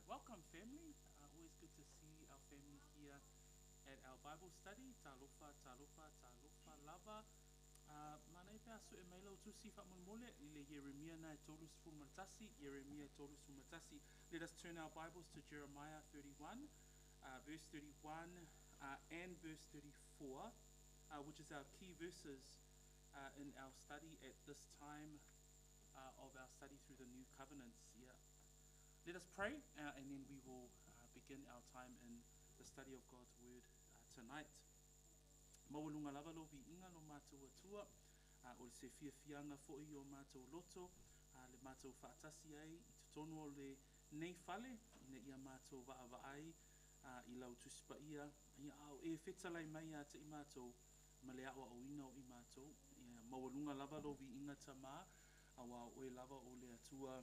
Welcome, family. Always good to see our family here at our Bible study. Talofa, talofa, talofa, lava. Mana ipe asu e maila utusi fa mulmole ile Yeremia na tolus fumatasi. Yeremia tolus fumatasi. Let us turn our Bibles to Jeremiah 31, verse 31 and verse 34, which is our key verses in our study at this time of our study through the New Covenants. Yeah. Let us pray, and then we will begin our time in the study of God's Word tonight. Mawalunga lava lo vi inga lo mātou atua, o le se fiafianga fo i o mātou loto, le mātou whaatasi ai, i tutono o le nei fale, ina ia mātou vaai, i lau tuspa ia au e whetalai mai a te i mātou, ma le awa o ina o i mātou. Mawalunga lava lo vi inga tamā, awa o e lava o le atua,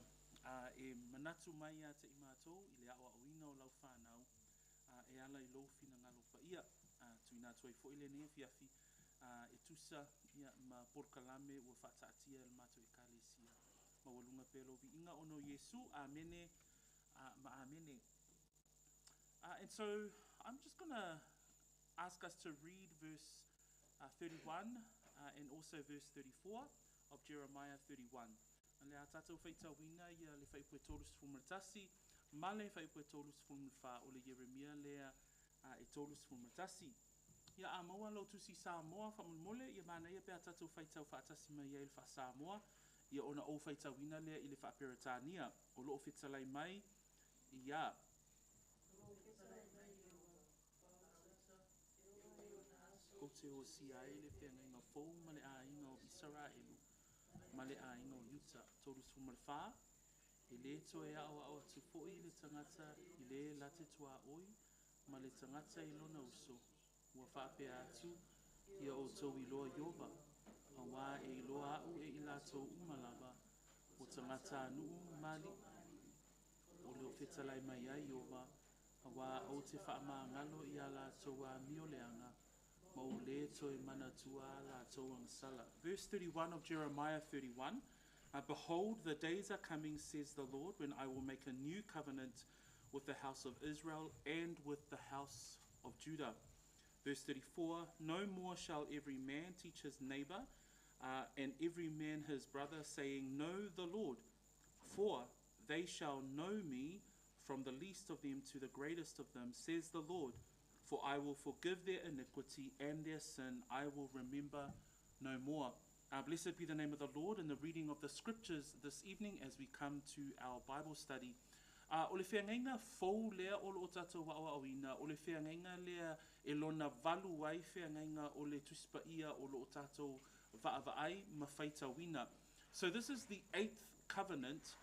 e manatu mai a te i mātou, i le awa o ina o lau whānau, e ala i lofina ngalo pa ia, tuina toi fo ile nea fiafi, e tusa ia ma porkalame ua whaataatia il mātou e kālesia. Mawalunga pēlo vi inga ono Yesu, amene, ma amene. And so I'm just going to ask us to read verse 31 and also verse 34 of Jeremiah 31. Le a tātou whaita wina ia le whaipue tōrus fumatasi, ma le whaipue tōrus fumawha o le Yeremia lea e tōrus fumatasi. Ia a maua lau tusi Samoa whamulmole, ia mana ia pēr tātou whaita whaatasi mai ia il wha Samoa, ia ona o whaita wina lea i le whaperatania, o loo whetalai mai, ia. Ko te o siai le whenga inga fōu, ma le a inga o Israelu. Ma le a inga o Utah, tōrus fumarwha, i le toe au au atu fōi le tangata, i le late tua oi, ma le tangata i lona uso, ua whape atu, ia o tau i loa Iova, a wā e i loa au e i lato umalava, o tangata nuu mali, o leo whetalai mai a Iova, a wā o te whaama ngalo i a lato a mioleanga, Verse 31 of Jeremiah 31. Behold, the days are coming, says the Lord, when I will make a new covenant with the house of Israel and with the house of Judah. Verse 34. No more shall every man teach his neighbor and every man his brother, saying, Know the Lord, for they shall know me from the least of them to the greatest of them, says the Lord. For I will forgive their iniquity and their sin I will remember no more. Blessed be the name of the Lord in the reading of the scriptures this evening as we come to our Bible study. O le whengainga fōu lea o lo tatou wa o ina, o le whengainga lea e lona valu wai whengainga o le tuspa ia o lo tatou vaai ma whaita wina. So this is the 8th covenant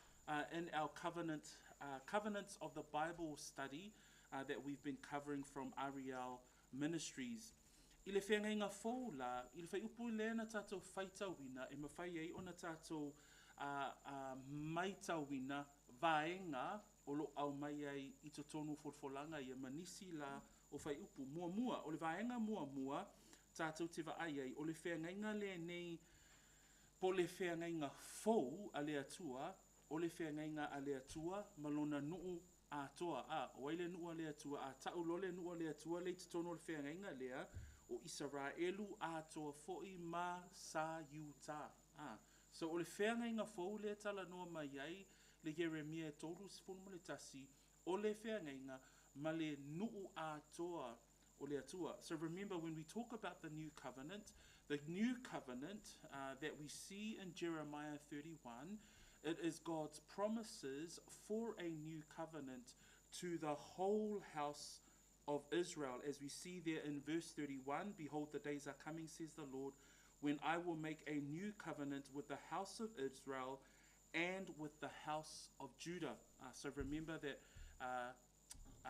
in our covenants of the Bible study that we've been covering from Ariel Ministries. I le whengainga fōu la, i le whai upu lea na tātou whaita wina, e mawhai ei o na tātou maita wina, vaenga o lo au mai ai i to tonu forfolanga i a manisi la o whai upu mua mua. O le vaenga mua mua, tātou te vaai ai, o le whengainga lea nei, po le whengainga fōu a lea tua, o le whengainga a lea tua, malona nuu a toa waile nua lea tua a taulole nua lea tua le te tono le whengainga lea o Israelu a toa foi ma sa Utah. So o le whengainga fōu lea tala noa mai ai le Yeremia tōrus whunu le tasi o le whengainga ma le nuu a toa o lea tua. So remember, when we talk about the new covenant that we see in Jeremiah 31, it is God's promises for a new covenant to the whole house of Israel. As we see there in verse 31, behold, the days are coming, says the Lord, when I will make a new covenant with the house of Israel and with the house of Judah. So remember that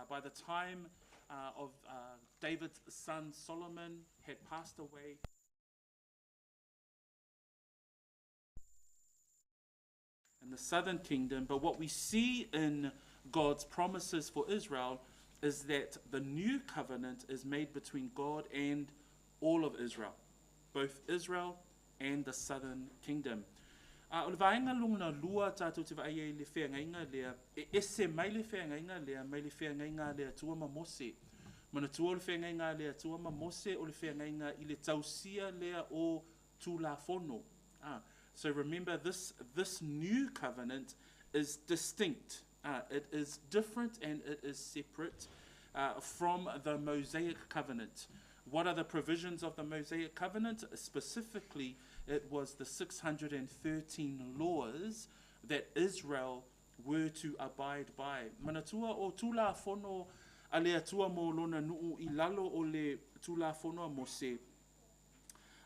by the time of David's son Solomon had passed away, in the southern kingdom, but what we see in God's promises for Israel is that the new covenant is made between God and all of Israel, both Israel and the southern kingdom. O le vaenga luna lua tātou te vai le whengainga lea, ese mai le whengainga lea, mai le whengainga lea tua ma mose. Mana tua o le whengainga lea tua ma mose o le whengainga i le tausia lea o tūla whono. So remember, this new covenant is distinct. It is different and it is separate from the Mosaic covenant. What are the provisions of the Mosaic covenant? Specifically, it was the 613 laws that Israel were to abide by. Manatua o tūla whono a lea tua mo lona nuu i lalo o le tūla whono a Mose.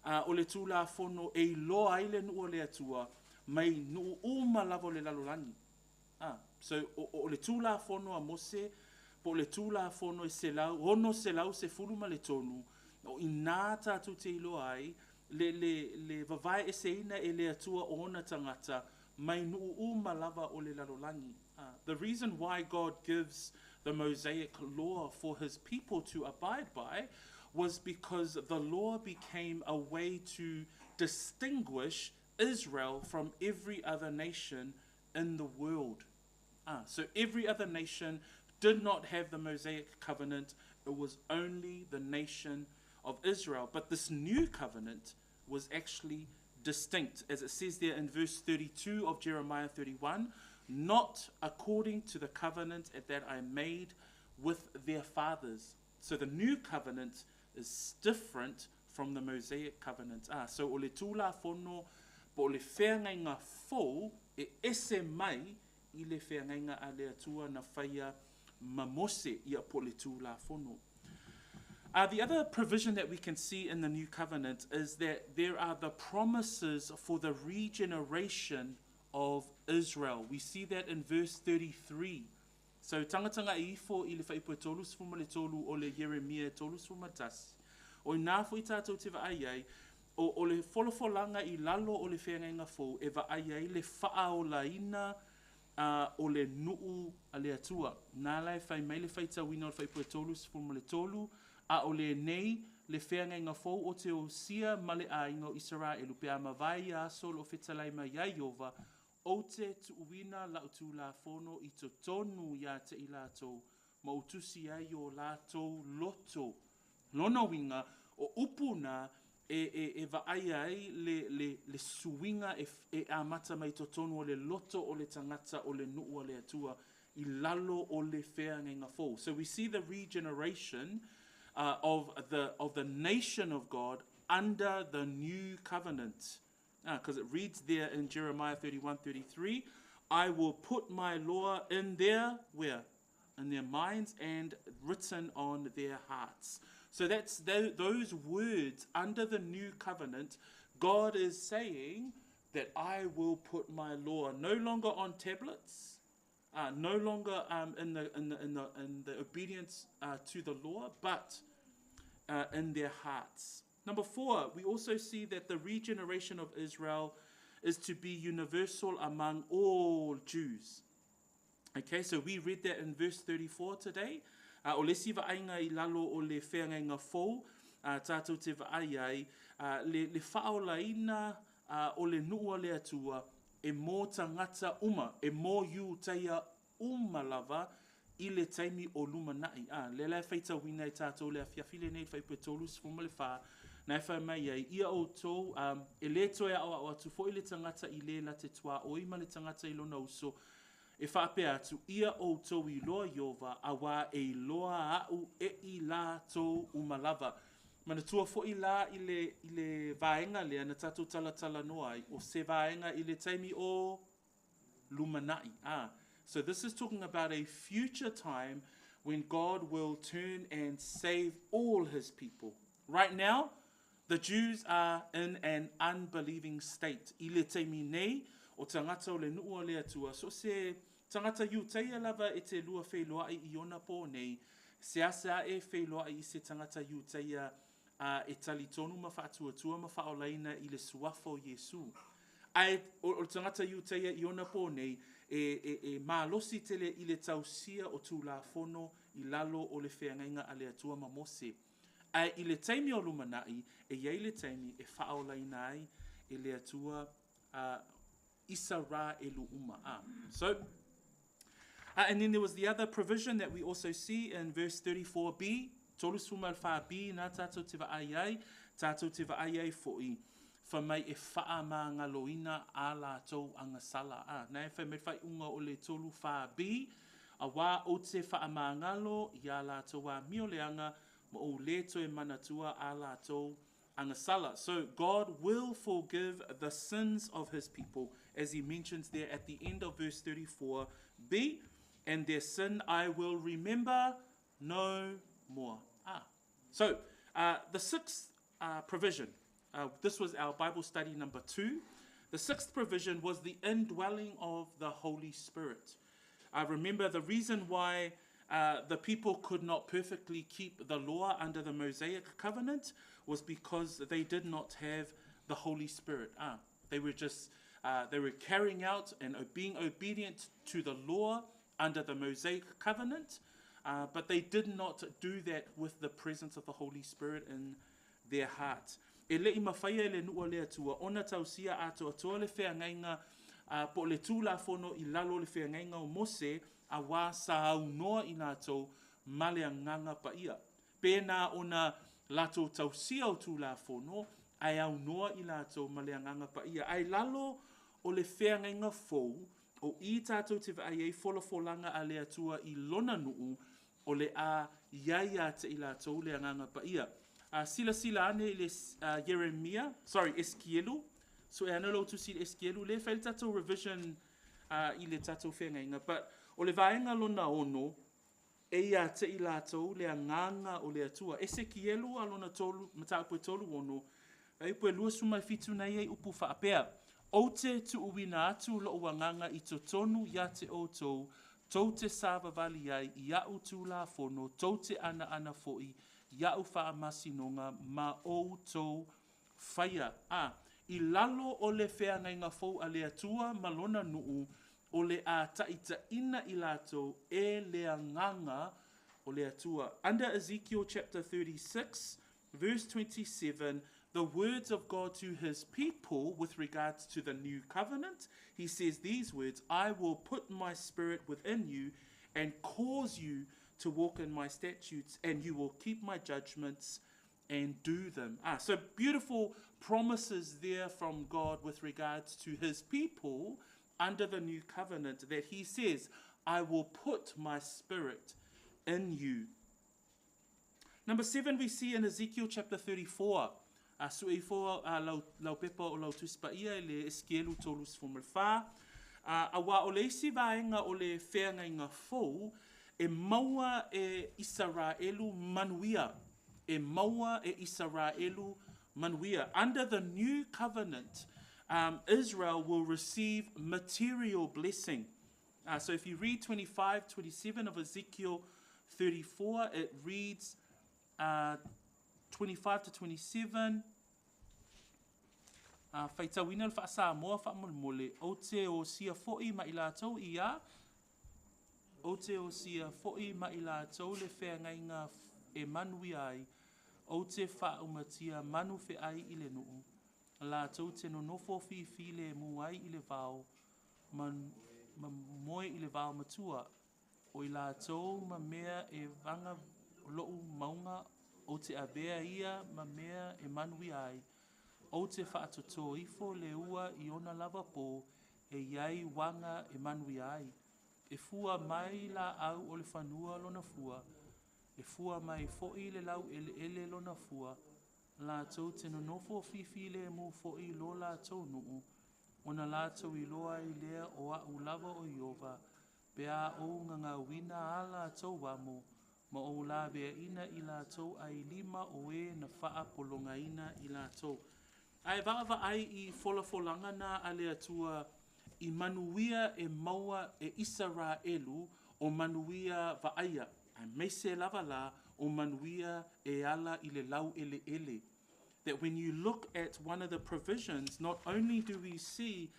O le tūla whono e loa ai le nuu o le atua, mai nuu uma lavo le lalolangi. So o le tūla whono a Mose, po le tūla whono e se lau, hono se lau se fuluma le tonu, o i nā tātou te iloa ai, le vavai e se ina e le atua o ona tangata, mai nuu uma lava o le lalolangi. The reason why God gives the Mosaic law for his people to abide by was because the law became a way to distinguish Israel from every other nation in the world. So every other nation did not have the Mosaic covenant. It was only the nation of Israel. But this new covenant was actually distinct. As it says there in verse 32 of Jeremiah 31, not according to the covenant that I made with their fathers. So the new covenant is different from the Mosaic covenant. So o le tūla whono, po le whengainga fōu, e ese mai i le whengainga a le atua na whaia mamose ia po le tūla whono. The other provision that we can see in the new covenant is that there are the promises for the regeneration of Israel. We see that in verse 33. So tangatanga I ifo I le whaipo tolu sfuma le tolu o le Jeremia tolu sfuma tasi. O I nā fo I tātou te vaaiai, o le wholofolanga I lalo o le whengainga fō, e vaaiai le wha o la ina o le nuu a le atua. Nā lai whai mai le whaita wina o le whaipo tolu sfuma le tolu, a o le nei le whengainga fō o te o sia ma le ainga o Israelu pe a mawai a sol o whetalai mai iaiova, o te tuuina la utu la whono I to tonu ia te I lātou, ma utusi ai o lātou loto. Lona winga o upuna e vaai ai le suinga e amata mai to tonu o le loto o le tangata o le nuu o le atua I lalo o le whengainga fō. So we see the regeneration of the nation of God under the new covenant. Because it reads there in Jeremiah 31:33, I will put my law in their, where? In their minds and written on their hearts. So that's those words under the new covenant. God is saying that I will put my law no longer on tablets, no longer in the obedience to the law, but in their hearts. Number 4, we also see that the regeneration of Israel is to be universal among all Jews. Okay, so we read that in verse 34 today. O le siva ainga I lalo o le whengainga fōu, tātou te vaai ai, le whaolaina o le nua le atua, e mō tangata uma, e mō yu taia uma lava, I le taimi o lumanai. Le lai whaita wina I tātou le awhiawhile nei whaipu tolu sifuma le wha, nai whai mai ai, ia o tō, e le toe au atu fo I le tangata I le la te tua, o ima le tangata I lona uso, e whaape atu, ia o tō I loa iova, a wā e loa au e I la tō umalava. Mana tua fo I la I le vaenga lea na tātou talatala noa ai, o se vaenga I le taimi o lumanai. So this is talking about a future time when God will turn and save all his people. Right now, the Jews are in an unbelieving state. I le taimi nei, o tangata o le nuu o le atua. So se tangata yu teia lava e te lua whailoa I ona po nei, se asa e whailoa I se tangata yu teia e tali tonu ma whaatuatua ma whaolaina I le suafo Yesu. Ai, o tangata yu teia I ona po nei, e malosi tele I le tausia o tū la whono I lalo o le whengainga a le atua ma Mose. Ai, I le taimi o lumanai, e iei le taimi e whaolaina ai, e le atua Isara elu uma. So, and then there was the other provision that we also see in verse 34b. Tolu sumal fa b na tatou te vaaiai, tatou te vaaiai fo'i. Whamai e wha ma ngaloina a lātou angasala. Nā e whai whai unga o le tolu wha bi, a wā o te wha ma ngalo i a lātou a mio leanga, ma o le toe manatua a lātou angasala. So God will forgive the sins of his people, as he mentions there at the end of verse 34b, and their sin I will remember no more. So the sixth provision, this was our Bible study number 2. The sixth provision was the indwelling of the Holy Spirit. Remember, the reason why the people could not perfectly keep the law under the Mosaic covenant was because they did not have the Holy Spirit. They were just they were carrying out and being obedient to the law under the Mosaic covenant, but they did not do that with the presence of the Holy Spirit in their heart. E le ima whaia le nua lea tua, ona tausia ato atoa le whengainga, po le tūla whono i lalo le whengainga o Mose, a wā sa au noa i nātou malea nganga pa ia. Pēnā ona lato tausia o tūla whono, ai au noa i nātou malea nganga pa ia. Ai lalo o le whengainga fōu, o i tātou te vai ei wholafolanga a lea tua i lona nuu, o le a iaia te i lātou lea nganga pa ia. Sila ane le Eskielu. So e analo tu si Eskielu le whaile tatou revision i le tatou whengainga. But o le vaenga lona ono, e ia te i lātou lea nganga o lea tua. Eskielu alona tolu, mataupu tolu ono, e upu e lua sumai fitu nei e upu whaapea. O te tu uwina atu lo wanganga i to tonu ia te o tou, tau te sāwa vali ai, i au tū la whono, tau te ana fo'i, iau wha masinonga ma o tō whaia. I lalo o le whengainga fōu a lea tua malona nuu o le a taita ina i lātou e lea nganga o lea tua. Under Ezekiel chapter 36, verse 27, the words of God to his people with regards to the new covenant, he says these words, I will put my spirit within you and cause you to walk in my statutes, and you will keep my judgments and do them. So beautiful promises there from God with regards to his people under the new covenant, that he says, I will put my spirit in you. Number 7, we see in Ezekiel chapter 34. Lau pepa o lau tuspa ia le Eskielu tolus fomulwha. A wā o le isi vaenga o le whengainga fōu, e maua e Israelu manuia. E maua e Israelu manuia. Under the new covenant, Israel will receive material blessing. So if you read 25, 27 of Ezekiel 34, it reads 25 to 27. Whaitawina le whaasamoa whaamolmole. O te o sia fo'i ma i lātou ia. O te o sia fo'i ma i lātou le whengainga e manui ai. O te whaumatia manu whe ai i le nuu. Lātou te no nofo fi le mu ai i le vau. Moe i le vau matua. O i lātou ma mea e vanga lou maunga. O te avea ia ma mea e manui ai. O te whaatoto ifo le ua i ona lava po e iai wanga e manui ai. E fua mai la au o le whanua lona fua. E fua mai fo'i le lau ele lona fua. Lātou te nonofo fifi le mu fo'i lo lātou nuu. Ona lātou i loa i lea o au lava o Iova. Pea o nganga wina a lātou wamo. Ma o la bea ina i lātou ai lima o e na wha polonga ina i lātou. Ai vaava ai i wholafolanga na a lea tua i manuia e maua e Israelu o manuia vaaia. Ai meise lava la o manuia e ala i le lau ele. That when you look at one of the provisions, not only do we see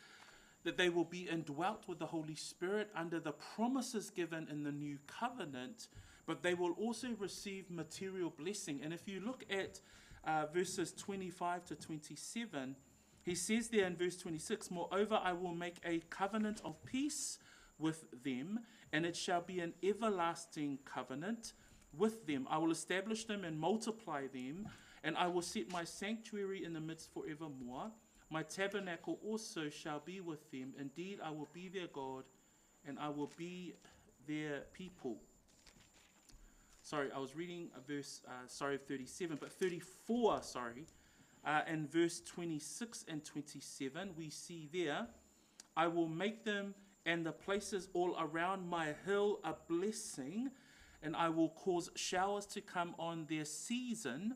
that they will be indwelt with the Holy Spirit under the promises given in the new covenant, but they will also receive material blessing. And if you look at verses 25 to 27, He says there in verse 26, moreover, I will make a covenant of peace with them, and it shall be an everlasting covenant with them. I will establish them and multiply them, and I will set my sanctuary in the midst forevermore. My tabernacle also shall be with them. Indeed, I will be their God, and I will be their people. Sorry, I was reading verse 37, but 34, and verse 26 and 27, we see there, I will make them and the places all around my hill a blessing, and I will cause showers to come on their season.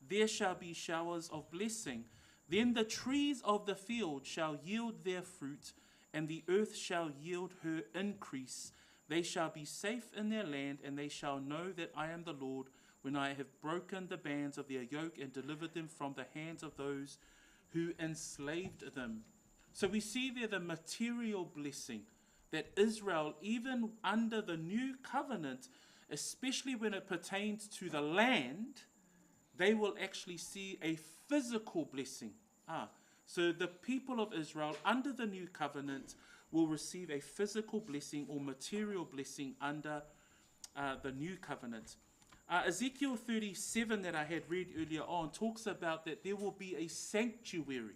There shall be showers of blessing. Then the trees of the field shall yield their fruit, and the earth shall yield her increase. They shall be safe in their land, and they shall know that I am the Lord, when I have broken the bands of their yoke and delivered them from the hands of those who enslaved them. So we see there the material blessing that Israel, even under the new covenant, especially when it pertains to the land, they will actually see a physical blessing. So the people of Israel under the new covenant will receive a physical blessing or material blessing under the new covenant. Ezekiel 37 that I had read earlier on talks about that there will be a sanctuary.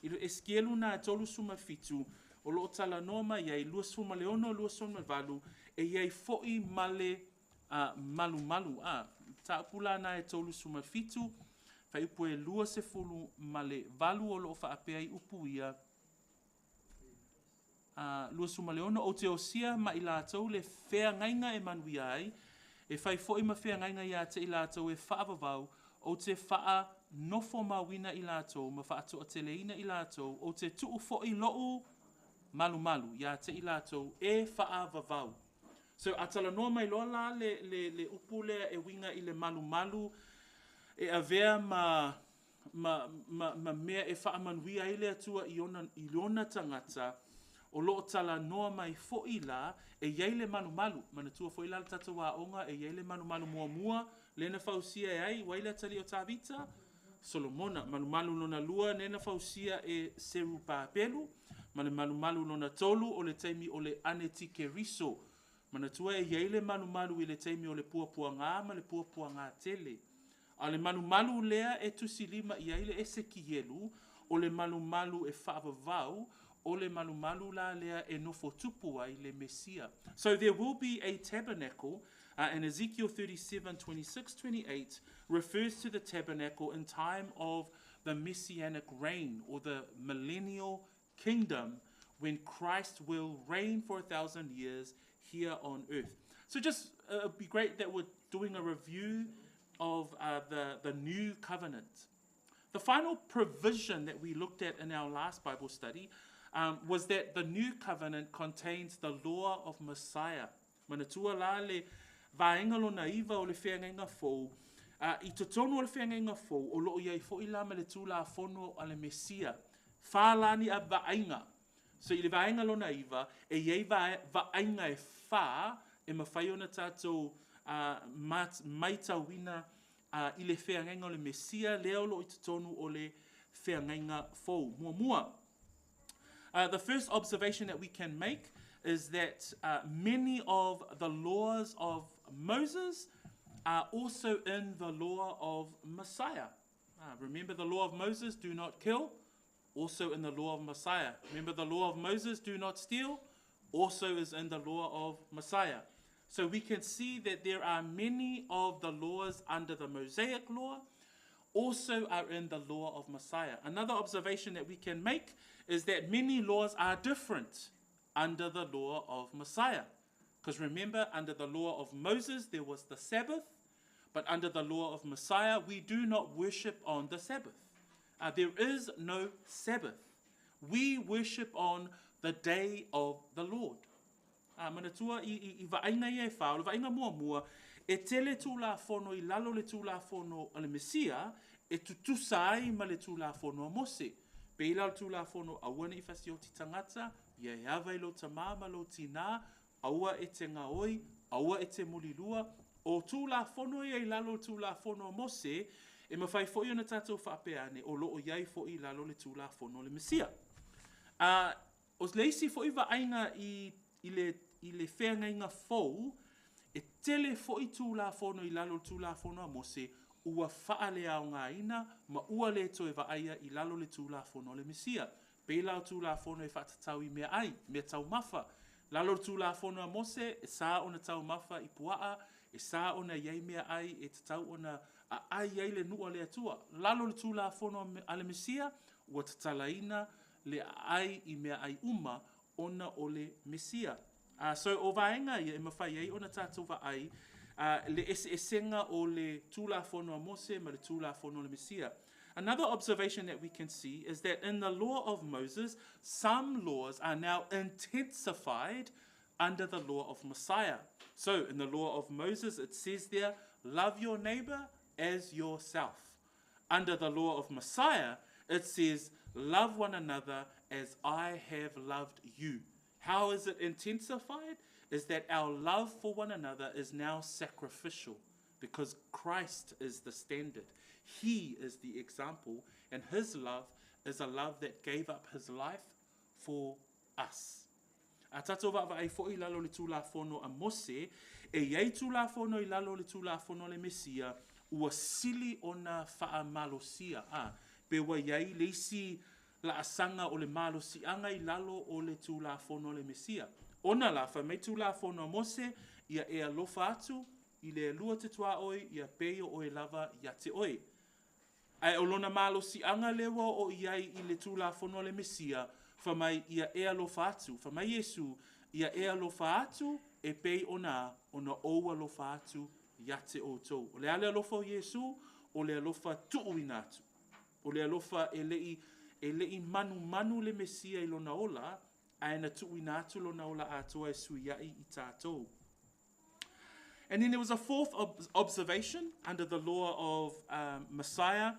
Eskeluna tolu suma fitu o lo tala noma ye lua suma leono lua suma valu e ye foi male malu malu ta pula na e tolu suma fitu fa ipu e lua se fulu male valu o lo fa apea I upuia lua suma leono o te osia ma ila tau le fea ngainga e manuia ai e fai foi ma fea ngainga ia te ila tau e whaavavau o te whaa nofo mawina I lātou, ma whaato a teleina I lātou, o te tuu foi loo malu malu, ia te I lātou, e whaavavau. So atala noa mai loa la le upulea e winga I le malu malu, e avea ma mea e whaamanuia I le atua I ona tangata, o loo tala noa mai foi la, e iei le malu malu, mana tua foi la tatawa onga, e iei le malu malu mua mua, lena fausia e ai, waila tali o tavita, Solomona, malumalu lona lua, nena fausia e seru pāpelu, malumalu lona tolu o le teimi o le anetike riso, mana tua e yeile malumalu I le teimi o le puapua ngā, ma le puapua ngā tele. A le malumalu lea e tusilima I aile e sekielu, o le malumalu e whaavavau, o le malumalu la lea e nofo tupu ai le Mesia. So there will be a tabernacle, and Ezekiel 37, 26, 28 refers to the tabernacle in time of the messianic reign or the millennial kingdom when Christ will reign for 1,000 years here on earth. So just it'd be great that we're doing a review of the new covenant. The final provision that we looked at in our last Bible study was that the new covenant contains the law of Messiah. Manatua la le vaenga lo naiva o le whenga fōu, I totono o le whenga fōu, o loo iei fo I lama le tūla fono a le Mesia, whālani a vaenga. So I le vaenga lo naiva, e iei vaenga e whā, e mawhai ona tātou maita wina I le whenga o le Mesia, leo lo I totono o le whenga fōu. Mua. The first observation that we can make is that many of the laws of Moses are also in the law of Messiah. Remember the law of Moses, do not kill, also in the law of Messiah. Remember the law of Moses, do not steal, also is in the law of Messiah. So we can see that there are many of the laws under the Mosaic law also are in the law of Messiah. Another observation that we can make is that many laws are different under the law of Messiah. Because remember, under the law of Moses, there was the Sabbath, but under the law of Messiah, we do not worship on the Sabbath. There is no Sabbath. We worship on the day of the Lord. Manatua I vainga I e whao, vainga mua, e tele tūla whono I lalo le tūla whono o le Mesia, e tutusa ai ma le tūla whono a Mose. Pe ilal tūla whono awana I whasi o ti tangata, ia e awai lo tamama lo tina, aua e te ngaoi, aua e te mulilua, o tūla whono I lalo tūla whono a Mose, E mawhai fo'i ona tātou whaapeane o loo iai fo'i lalo le tūla whono le Mesia. O leisi fo'i ainga i le whengainga fou, e tele fo'i tūla whono i lalo tūla whono a Mose, ua whaale au ngā ina, ma ua le toe aia i lalo le tūla whono le Mesia. Pēlau tūla whono e whaatatau i mea ai, mea tau mafa. Lalo tūla whono a Mose, e sā ona tau mafa i puaa, e sā ona iei mea ai, e tatau ona a ai iei le nua le atua. Lalo le tūla whono a le Mesia, ua tatalaina le ai i mea ai uma, ona o le Mesia. So o vaenga ia e mawhai ei ona tātou ai le esenga o le tūla whono a Mose ma le tūla whono le Mesia. Another observation that we can see is that in the law of Moses, some laws are now intensified under the law of Messiah. So in the law of Moses, it says there, love your neighbor as yourself. Under the law of Messiah, it says, love one another as I have loved you. How is it intensified? Is that our love for one another is now sacrificial because Christ is the standard. He is the example, and his love is a love that gave up his life for us. A tatou wa'awa ai fo'i lalo le tūla whono a Mose, e iei tūla whono i lalo le tūla whono le Mesia, ua sili ona wha malosia. Pe wa iei leisi la asanga o le malosianga i lalo o le tūla whono le Mesia. Ona la wha mei tūla whono a Mose, ia e alofa atu, i le lua te tua oi, ia peio o e lava ia te oi. Ai o lona malosianga lewa o iai i le tūla whono le Mesia, wha mai ia e alofa atu, wha mai Yesu, ia e alofa atu, e pei ona ou alofa atu, ia te o tau. O le ale alofa o Yesu, o le alofa tuuina atu. O le alofa e lei manu le Mesia i lona ola, aina tuuina atu lona ola atua e suiai i tātou. And then there was a fourth observation under the law of Messiah.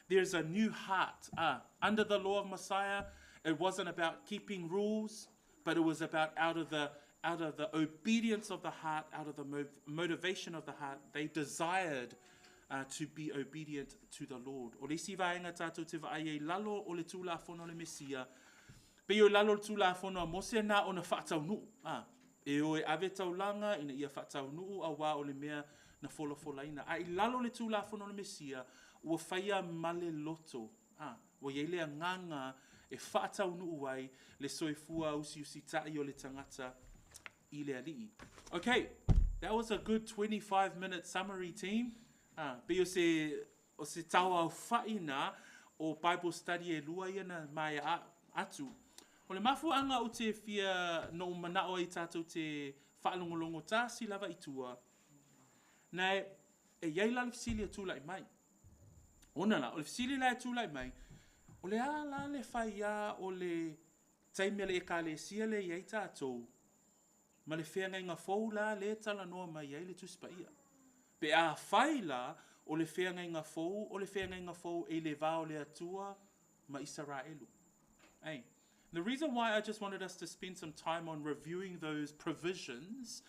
There's a new heart. Under the law of Messiah, it wasn't about keeping rules, but it was about out of the obedience of the heart, out of the motivation of the heart, they desired to be obedient to the Lord. O le si vaenga tātou te vaai e lalo o le tūla whono le Mesia, pe o lalo le tūla whono a Mose na o na whaatau nuu. E o e ave taulanga ina ia whaatau nuu a wā o le mea na wholawholaina. I lalo le tūla whono le Mesia, ua whaia male loto. Ua ielea nganga e whaatau nuu ai le soifua usi tai o le tangata I le alii. Okay, that was a good 25-minute summary, team. Pe o se tau au whaina o Bible study e lua iana mai atu. O le mafuanga o te fia no manao I tātou te whaalongolongo tā si lava I tua. Nei, e iei la le fisili a tūlai mai. Ona la, o le fisili la tūlai mai. O le ala le whaia o le taimele e ka le sia le iei tātou. Ma le whenga inga fau la le tala noa mai iei le tuspa ia. Pe a whai la o le whenga inga fau e le vao le atua ma Israelu. Hey. The reason why I just wanted us to spend some time on reviewing those provisions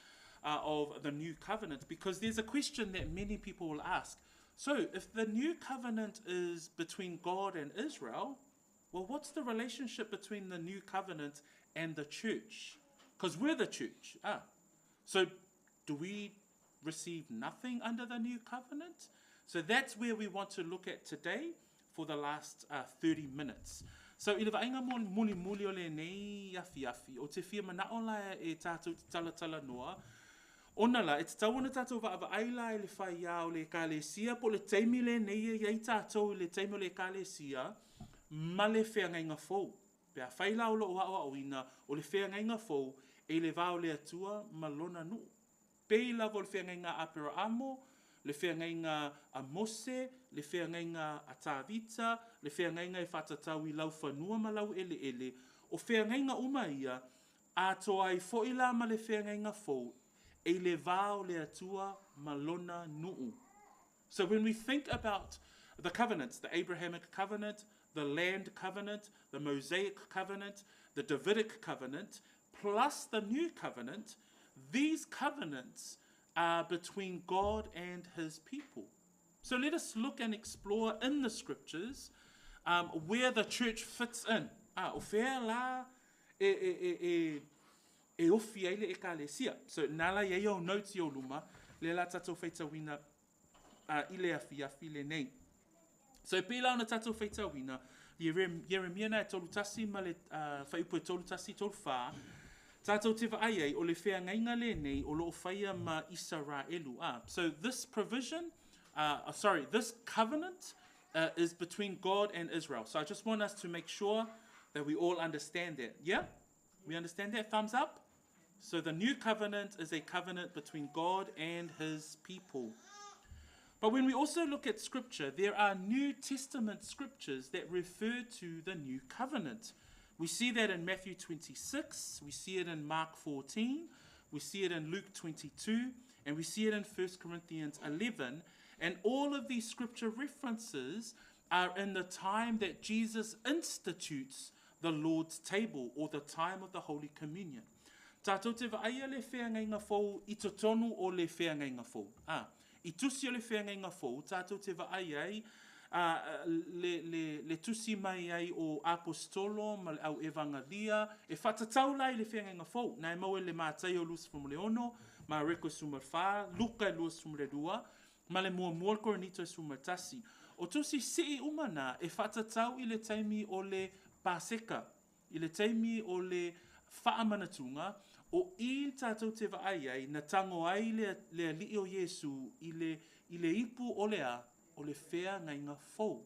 of the new covenant, because there's a question that many people will ask. So, if the new covenant is between God and Israel, well, what's the relationship between the new covenant and the church? Because we're the church. So, do we receive nothing under the new covenant? So that's where we want to look at today for the last 30 minutes. So, I le vainga muli o le nei afi, o te fia manao la e tātou tala noa, ona la, e te tauana tātou wa aila e le whaia o le kālesia, po le teimi le nei e tātou le teimi o le kālesia, ma le whengainga fau. Pea whaila o lo o ina o le whengainga fau, e le vao le atua ma lona nu. Pei lava o le whengainga apera amo, le whengainga a Mose, le whengainga a Tāvita, le whengainga e whatatau I lau whanua ma lau ele, o whengainga uma ia, a toa I foila ma le whengainga fau, e le vao le atua ma lona nuu. So when we think about the covenants, the Abrahamic covenant, the land covenant, the Mosaic covenant, the Davidic covenant, plus the new covenant, these covenants are between God and his people. So let us look and explore in the scriptures where the church fits in. O whea la e ofi ai le ekalesia. So nala ye o notes yo luma, le la tatou whaita wina i le afi le nei. So pila ona tatou whaita wina, Yeremia na e tolu tasi ma le whaipu e tolu tasi tolu wha, tatou te ai o le whea ngainga le nei o loo whaia ma Israelu. So this provision, this covenant is between God and Israel. So I just want us to make sure that we all understand that. Yeah? We understand that? Thumbs up? So the new covenant is a covenant between God and his people. But when we also look at scripture, there are New Testament scriptures that refer to the new covenant. We see that in Matthew 26, we see it in Mark 14, we see it in Luke 22, and we see it in 1 Corinthians 11. And all of these scripture references are in the time that Jesus institutes the Lord's table, or the time of the Holy Communion. Tātou te whaia le whea ngai ngā whou, I to tonu o le whea ngai ngā whou. I tusi o le whea ngai ngā whou, tātou te whaia ai, le tusi mai ai o apostolo, ma le au evangelia, e whatatau lai le whea ngai ngā whou. Nai mau le mātai o Lus Fumleono, ma Reko Sumarwha, Luka Lus Fumredua, ma le mua mua koronito Sumartasi. O tusi si umana, e whatatau I le taimi o le Paseka, I le taimi o le whaamanatunga, o I tātou te waai ai, na tango ai le alii o Yesu, I le ipu o lea, o le whea ngai ngā whou.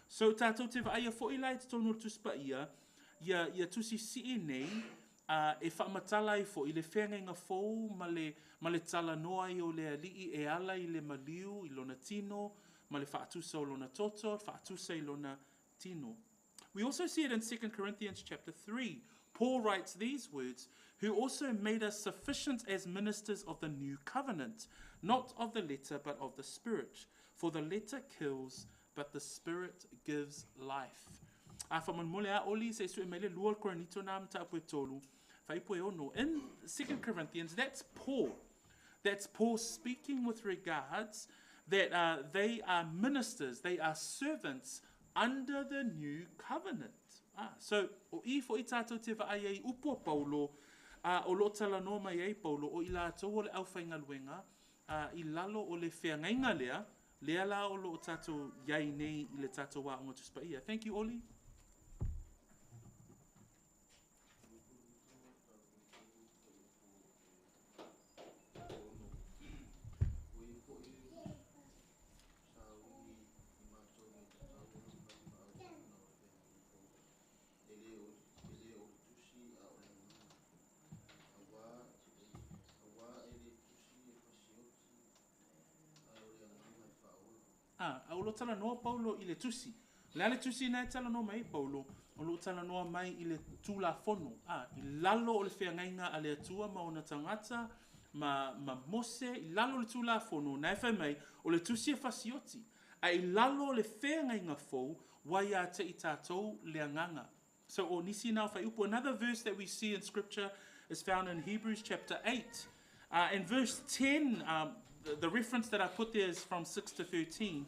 So tātou te waai a fo I lai te tonu tuspa ia tusi si nei, e whaamatala I fo I le whea ngai ngā whou, ma le tala noa I o le alii e ala I le maliu, I lona tino, ma le whaatusa o lona toto, whaatusa I lona tino. We also see it in 2 Corinthians chapter 3. Paul writes these words, who also made us sufficient as ministers of the new covenant, not of the letter, but of the Spirit. For the letter kills, but the Spirit gives life. In 2 Corinthians, that's Paul. That's Paul speaking with regards that they are ministers, they are servants under the new covenant. So, o I fo I tātou te waai ai upo Paulo, o lo tala no mai ai Paulo, o I la tau o le awhainga luenga, I lalo o le whea ngainga lea la o lo tātou iai nei I le tātou wā onga tuspa ia. Thank you, Oli. O lo tala noa Paulo I le tusi. Le tusi na tala noa mai Paulo, o lo tala noa mai I le tula fono. I lalo o le whea ngainga a le atua ma o na tangata, ma mose, I lalo le tula fono, na e mai, o le tusi e fasioti. I lalo le whea ngainga fo, wai a te I tātou le anganga. So o nisi nao whai upo. Another verse that we see in scripture is found in Hebrews chapter 8. In verse 10, the reference that I put there is from 6 to 13.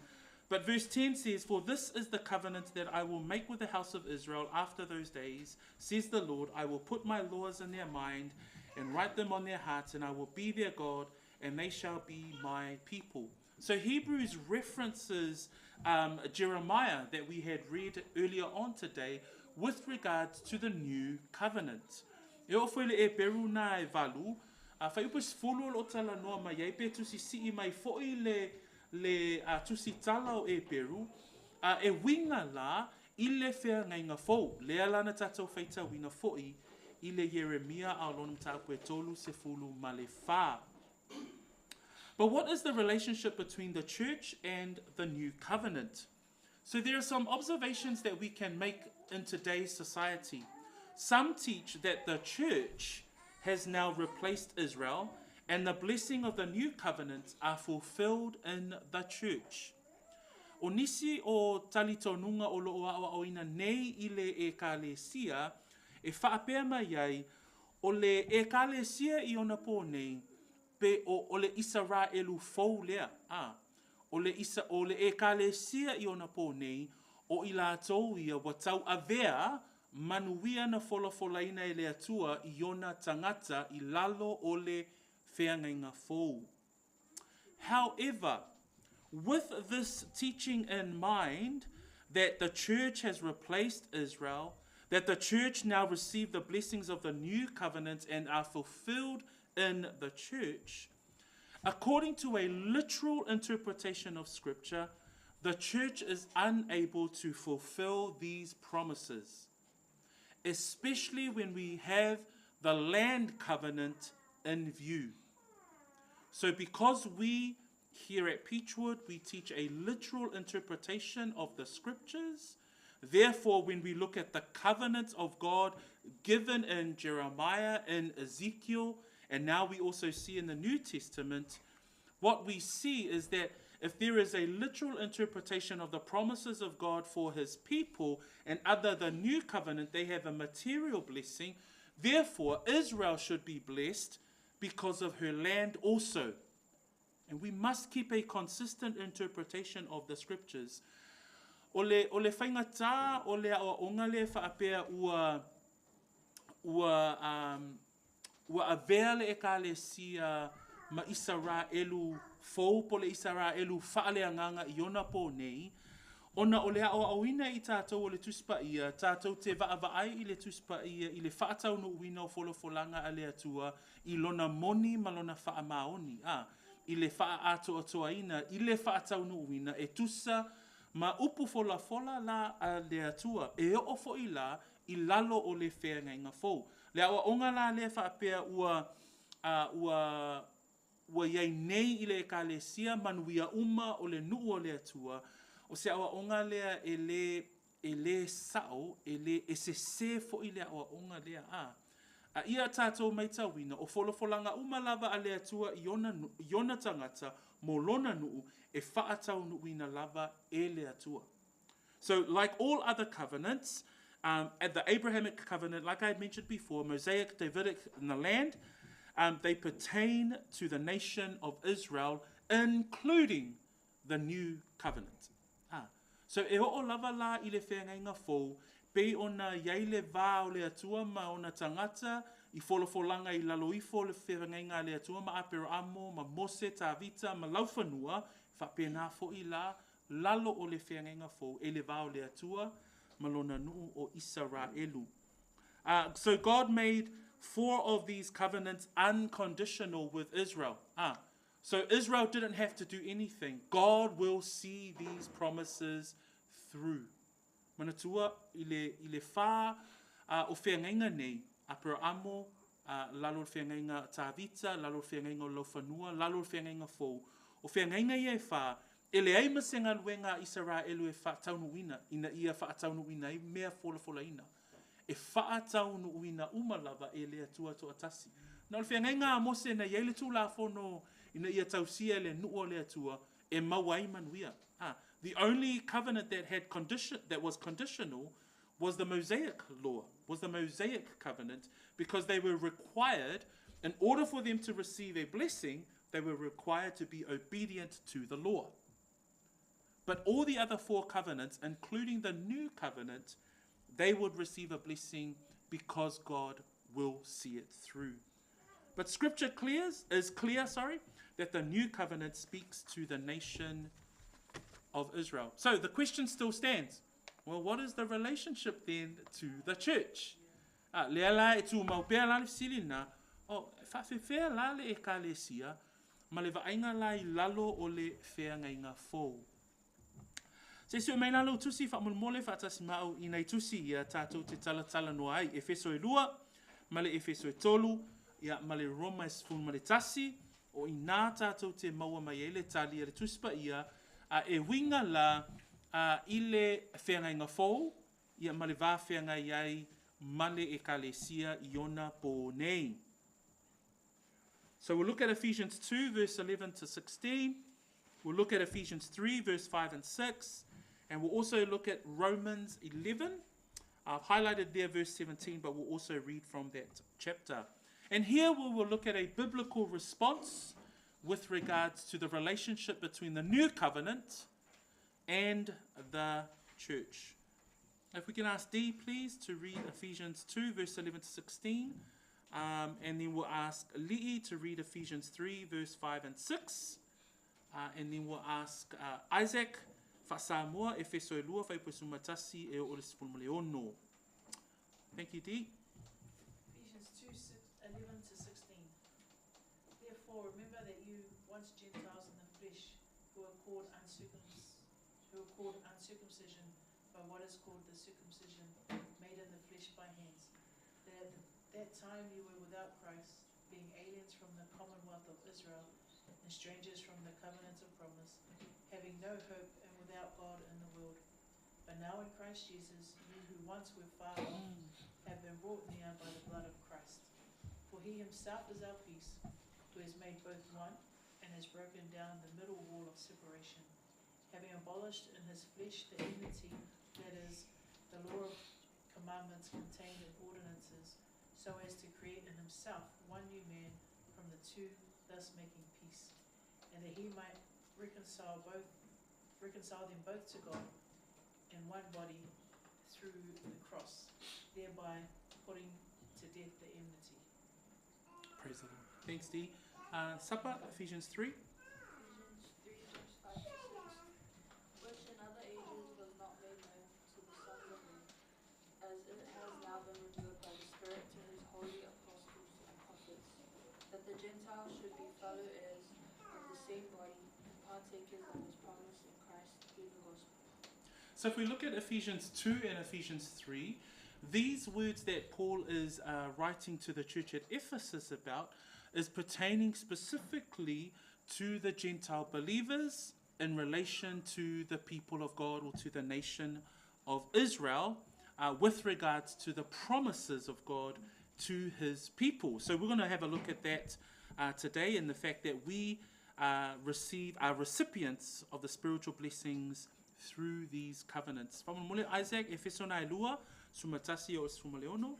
But verse 10 says, for this is the covenant that I will make with the house of Israel after those days, says the Lord. I will put my laws in their mind and write them on their hearts, and I will be their God, and they shall be my people. So Hebrews references Jeremiah that we had read earlier on today with regards to the new covenant. E o whele e peru na e valu, whai upus fulu o tala noa mai e pe tusi si mai foi le tusi tala o e peru, e winga la I le whea ngai ngā fou, lea lana tatou whaita winga foi I le Yeremia a lonum tāpue tolu se fulu ma le whā. But what is the relationship between the church and the new covenant? So there are some observations that we can make in today's society. Some teach that the church has now replaced Israel, and the blessing of the new covenant are fulfilled in the church. O nisi o talitonunga o loo awa o ina nei I le ekalesia, e whaapea mai ai, o le ekalesia I ona po nei, pe o le Israelu fou lea. o le ekalesia i ona po nei, o i lātou ia wa tau avea manuia na folafolaina e le atua i ona tangata i lalo o le whiangainga fōu. However, with this teaching in mind, that the church has replaced Israel, that the church now receive the blessings of the new covenant and are fulfilled in the church, according to a literal interpretation of Scripture, the church is unable to fulfill these promises, especially when we have the land covenant in view. So because we here at Peachwood, we teach a literal interpretation of the Scriptures, therefore when we look at the covenants of God given in Jeremiah, in Ezekiel, and now we also see in the New Testament, what we see is that if there is a literal interpretation of the promises of God for his people, and under the new covenant they have a material blessing, therefore Israel should be blessed because of her land also. And we must keep a consistent interpretation of the Scriptures. O le whaingata, o le aonga le whaapea ua avea le ekalesia ma Israelu fōu po le Israelu whaaleanganga i ona po nei, ona o le aoina i tātou o le tuspa ia, tātou te vaavai i le tuspa ia, i le whaatau no uina o folofolanga a le atua, i lona moni ma lona whaamaoni, i le wha ato atoaina, i le whaatau no uina, e tusa ma upu fola la a le atua, e o fo i la, i lalo o le whengainga fōu. Le awa onga la le whaapea ua iai nei i le ekalesia manuia uma o le nuu o le atua, o se awa onga lea e le sao, e se se fo i le awa onga lea a ia tātou mai tawina, o folofolanga uma lava a le atua i ona tangata, mo lona nuu, e whaatau nuuina lava e le atua. So, like all other covenants, at the Abrahamic covenant, like I had mentioned before, Mosaic, Davidic, in the land, they pertain to the nation of Israel, including the new covenant. So, e o lava la i le whengainga fōu, pe ona iai le vā o le atua ma ona tangata, i folofolanga i laloifo le whengainga le atua ma apero amo, ma mose tā vita, ma laufanua, whapena fo i la, lalo o le whengainga fōu, e le vā o le atua, ma lona nuu o Israelu. So God made 4 of these covenants unconditional with Israel. So Israel didn't have to do anything. God will see these promises through. Manatua, i le whā o whengainga nei, apero amo, lalo whengainga tāvita, lalo whengainga lofanua, lalo whengainga fōu. O whengainga i e whā, e le aima senga luenga Israelu e whaataunuina, ina ia whaataunuina, e mea folafolaina. E whaataunuina umalava e le atua to atasi. Na o whengainga a mose na iele tū la whono, ina ia tausia le nuo le atua, e mawai manuia. The only covenant that was conditional was the Mosaic law, was the Mosaic covenant, because they were required, in order for them to receive a blessing, they were required to be obedient to the law. But all the other 4 covenants, including the new covenant, they would receive a blessing because God will see it through. But Scripture is clear, that the new covenant speaks to the nation of Israel. So the question still stands. Well, what is the relationship then to the church? Leala e tu maupea la le silina, whawhewhea la le ekalesia, ma le vainga la I lalo o le whengainga fōu. Se sio mai lalo tusi whamulmole whaatasi mau I nei tusi ia tātou te talatala noa ai, Efeso e 2, ma le Efeso e 3, ia ma le Roma e 10 ma le tasi, o I nā tātou te maua mai e le tali e le tuspa ia, e winga la I le whengainga fōu, ia ma le vā whenga iai ma le ekalesia I ona po nei. So we'll look at Ephesians 2, verse 11 to 16. We'll look at Ephesians 3, verse 5 and 6. And we'll also look at Romans 11. I've highlighted there verse 17, but we'll also read from that chapter. And here we will look at a biblical response with regards to the relationship between the new covenant and the church. If we can ask Dee, please, to read Ephesians 2, verse 11 to 16. And then we'll ask Li'i to read Ephesians 3, verse 5 and 6. And then we'll ask Isaac, Samoa, Efeso e lua, Whaipusumatasi e o Leono. Thank you, Dee. Ephesians 2, 11 to 16. Therefore, remember that you, once Gentiles in the flesh, who are called uncircumcision by what is called the circumcision made in the flesh by hands, that at that time you were without Christ, being aliens from the commonwealth of Israel and strangers from the covenant of promise, having no hope and without God in the world. But now in Christ Jesus, you who once were far off have been brought near by the blood of Christ. For he himself is our peace, who has made both one and has broken down the middle wall of separation, having abolished in his flesh the enmity, that is, the law of commandments contained in ordinances, so as to create in himself one new man from the two, thus making peace, and that he might reconcile them both to God in one body through the cross, thereby putting to death the enmity. Praise the Lord. Thanks, Dee. Supper, Ephesians 3. Ephesians 3, verse 5 to 6. Which in other ages was not made known to the sons of men, as it has now been revealed by the Spirit to his holy apostles and prophets, that the Gentiles should be fellow heirs of the same body and partakers of his promise in Christ through the gospel. So if we look at Ephesians 2 and Ephesians 3, these words that Paul is writing to the church at Ephesus about is pertaining specifically to the Gentile believers in relation to the people of God or to the nation of Israel with regards to the promises of God to his people. So we're going to have a look at that today, and the fact that we are recipients of the spiritual blessings through these covenants. Whamole Isaac, Efeso na elua, sumatasi o sumaleono.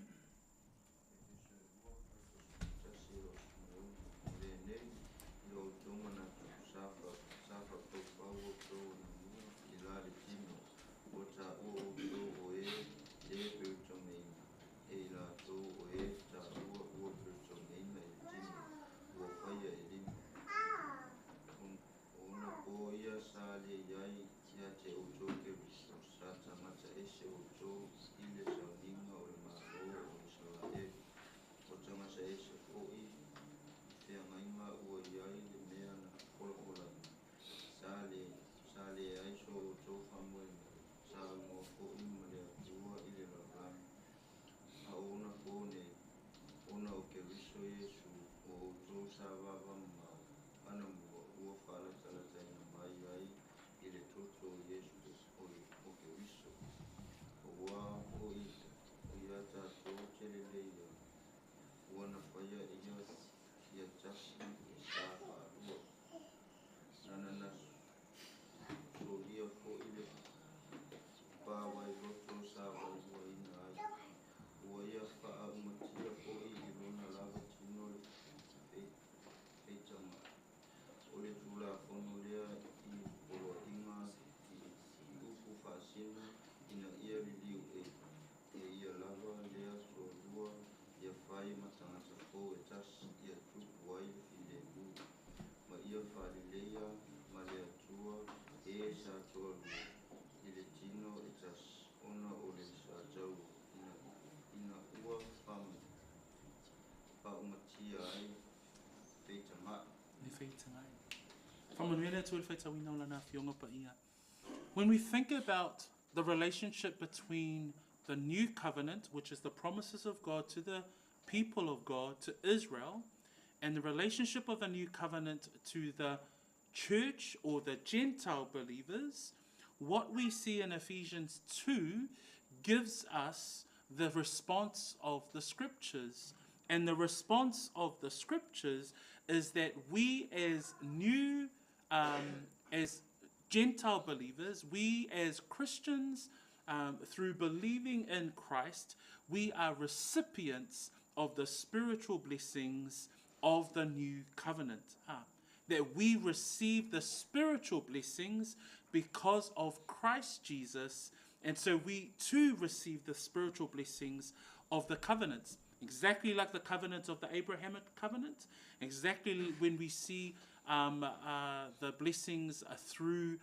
When we think about the relationship between the new covenant, which is the promises of God to the people of God, to Israel, and the relationship of the new covenant to the church or the Gentile believers, what we see in Ephesians 2 gives us the response of the scriptures. And the response of the scriptures is that we as Gentile believers, we as Christians, through believing in Christ, we are recipients of the spiritual blessings of the new covenant. that we receive the spiritual blessings because of Christ Jesus. And so we too receive the spiritual blessings of the covenants. Exactly like the covenant of the Abrahamic covenant. Exactly when we see the blessings through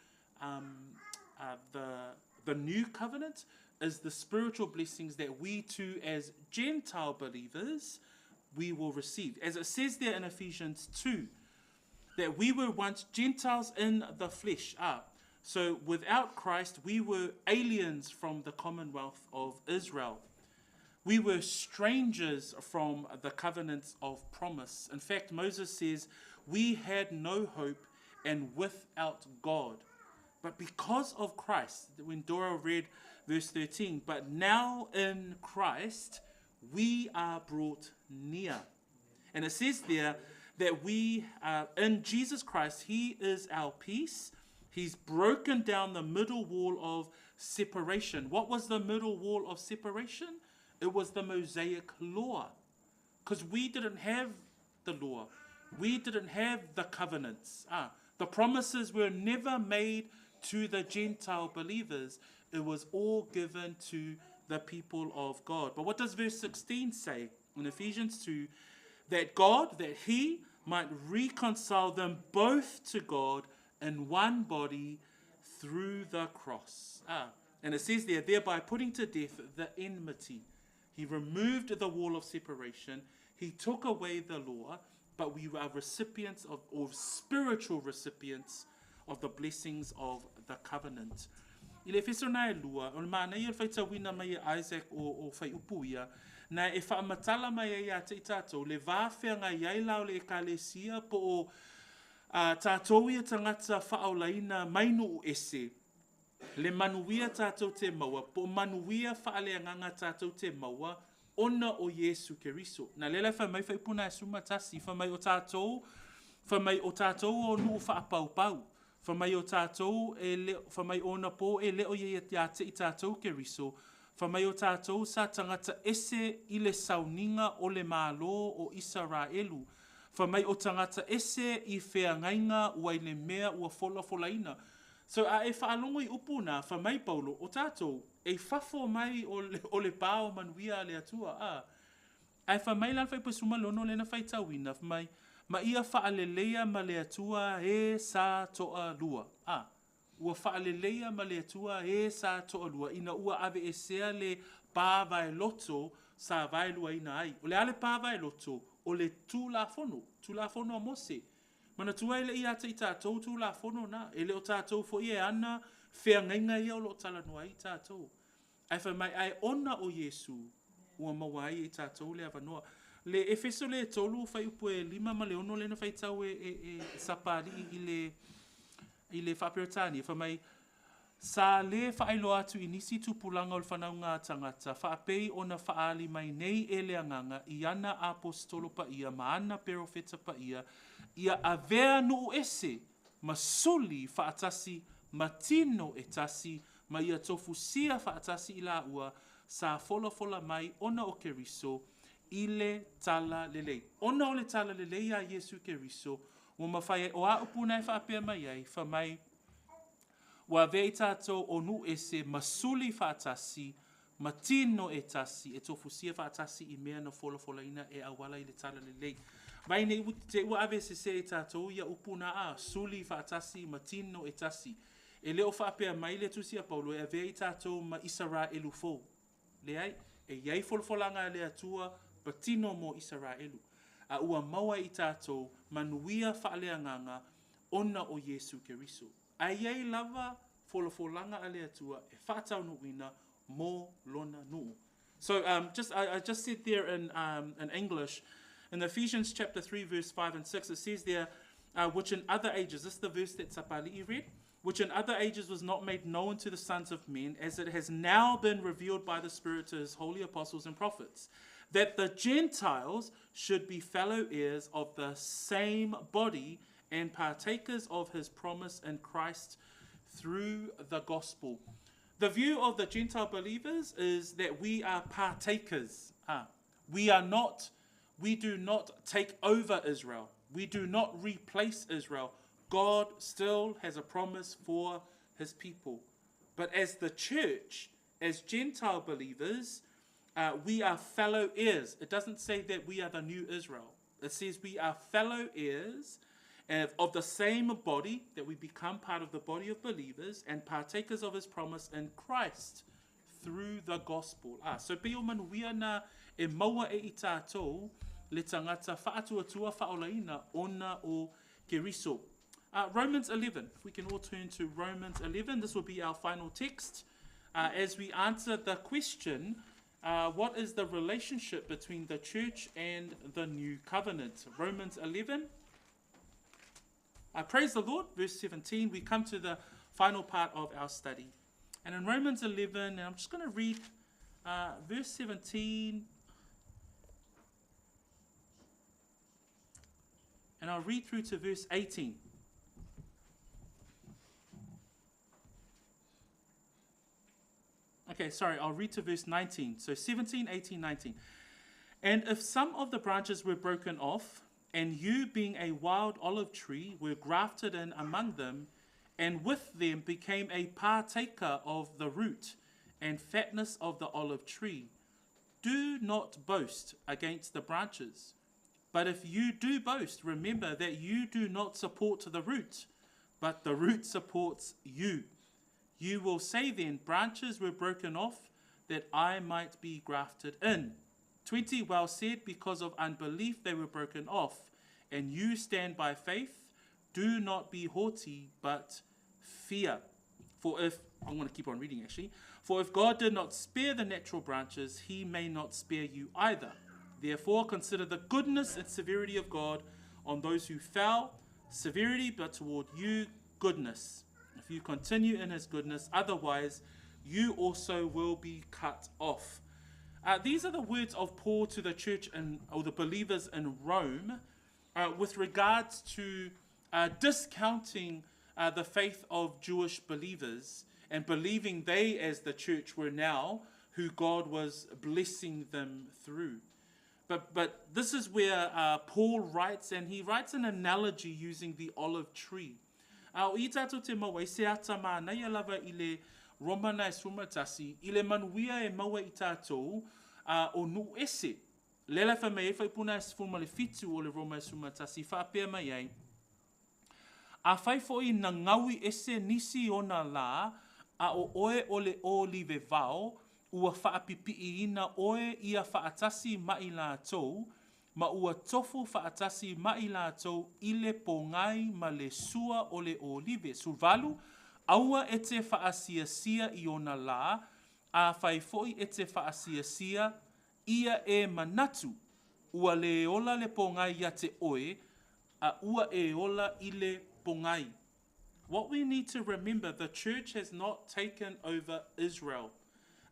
the new covenant is the spiritual blessings that we too as Gentile believers we will receive. As it says there in Ephesians 2, that we were once Gentiles in the flesh. So without Christ, we were aliens from the commonwealth of Israel. We were strangers from the covenants of promise. In fact, Moses says, we had no hope and without God. But because of Christ, when Dora read verse 13, but now in Christ, we are brought near. And it says there that we, in Jesus Christ, he is our peace. He's broken down the middle wall of separation. What was the middle wall of separation? It was the Mosaic law. Because we didn't have the law. We didn't have the covenants. The promises were never made to the Gentile believers. It was all given to the people of God. But what does verse 16 say in Ephesians 2? That God, that he might reconcile them both to God in one body through the cross. And it says there, thereby putting to death the enmity. He removed the wall of separation. He took away the law, but we are recipients of, or spiritual recipients of the blessings of the covenant. I le wheso nai lua, o le mana i whai tawina mai Isaac o whai upuia, na e whaamatala mai e a te tātou, le vāwhea ngai iai lau le ekalesia po o tātou ia tangata whaolaina mainu o ese. Le manuia tātou te maua, po manuia whaaleanganga tātou te maua, ona o Yesu Keriso. Na lela whai mai whai puna e suma tasi, whai mai o tātou o nuu whaapau-pau. Whamai o tātou, whamai ona pō e leo ia te i tātou Keriso. Whamai o tātou sa tangata ese i le sauninga o le mālo o Israelu. Whamai o tangata ese i wheangainga ua i le mea ua wholafolaina. So e whaalongo i upuna, whamai Paulo, o tātou, e whafo mai o le pāo manuia le atua. Ai whamai lan whai pasuma lono lena whai tauina, whamai, ma ia whaaleleia ma le atua e sa toa lua. Ua whaaleleia ma le atua e sa toa lua. Ina ua ave e sea le pāwai loto sa vai lua ina ai. O le ale pāwai loto o le tūlafono a Mose. Mana tua ele ia te i tātou tūlafono na. Ele o tātou fo ie ana whea ngainga ia o lo talanua i tātou. Ai whamai ai ona o Yesu ua mawai i tātou le avanoa. Le efeso le tolu fai upu e lima ma le ono le na fai tau e sapari i le whaperetani. Whamai, sa le whaelo atu i nisi tupulanga o le whanaunga tangata, whaapei o na whaali mai nei e le anganga, i ana apostolo pa ia, ma ana perofeta pa ia avea nuu ese, ma suli whaatasi, ma tino e tasi, ma ia tofu sia whaatasi i la ua, sa fola mai ona o Keriso, ile tala lelei. Ona o le tala lelei a Yesu Keriso, o mawhai o a upuna e whaapea mai ai, whamai, wa vei tātou o nu ese masuli whaatasi, ma tino e tasi, e tofu sia whaatasi i mea na fola e awala i le tala lelei. Mai nei te ua ave se e tātou ia upuna a, suli whaatasi, ma tino e tasi. E leo whaapea mai le tusi a Paulo, e vei tātou ma Israelu fō. Le ai, e iai folfolanga le atua, patino mo Israelu. A ua maua i tātou manuia whaaleanganga ona o Yesu Keriso. A iei lava folfolanga a le atua e whaatau nuina mo lona nuu. So I just said there in English, in Ephesians chapter 3 verse 5 and 6, it says there, which in other ages, this is the verse that Sapali read, which in other ages was not made known to the sons of men, as it has now been revealed by the Spirit to his holy apostles and prophets, that the Gentiles should be fellow heirs of the same body and partakers of his promise in Christ through the gospel. The view of the Gentile believers is that we are partakers. We do not take over Israel. We do not replace Israel. God still has a promise for his people. But as the church, as Gentile believers, we are fellow heirs. It doesn't say that we are the new Israel. It says we are fellow heirs of the same body, that we become part of the body of believers and partakers of his promise in Christ through the gospel. So peo manuia na e maua e i tātou le tangata whaatuatua whaolaina ona o Keriso. Romans 11, if we can all turn to Romans 11, this will be our final text. As we answer the question, what is the relationship between the church and the new covenant? Romans 11. Praise the Lord, verse 17, we come to the final part of our study. And in Romans 11, and I'm just going to read verse 17, and I'll read through to verse 18. Okay, sorry, I'll read to verse 19. So 17, 18, 19. And if some of the branches were broken off, and you, being a wild olive tree, were grafted in among them, and with them became a partaker of the root and fatness of the olive tree, do not boast against the branches. But if you do boast, remember that you do not support the root, but the root supports you. You will say then, branches were broken off, that I might be grafted in. 20, well said, because of unbelief they were broken off, and you stand by faith. Do not be haughty, but fear. For if, I'm going to keep on reading actually, for if God did not spare the natural branches, he may not spare you either. Therefore consider the goodness and severity of God on those who fell, severity, but toward you goodness. If you continue in his goodness, otherwise you also will be cut off. These are the words of Paul to the church or the believers in Rome with regards to discounting the faith of Jewish believers and believing they, as the church, were now who God was blessing them through. But this is where Paul writes, and he writes an analogy using the olive tree. O I tātou te maua, I se ata mā nei alava I le romana e sumatasi, I le manuia e maua I tātou o nu ese. Lela wha mei e whaipuna e sifuma le fitu o le roma e sumatasi, whaapea mai ei. A whaifoi na ngaui ese nisi o na la, a o oe o le olive vao, ua whaapipi ina oe ia whaatasi mai la tau, ma ua tofu whaatasi mai la tau I le pongai ma le sua o le olive. Suvalu, aua e te whaasia-sia I ona la, a whaifoi e te whaasia-sia, ia e manatu, ua le ola le pongai ia te oe, a ua e ola I le pongai. What we need to remember, the church has not taken over Israel.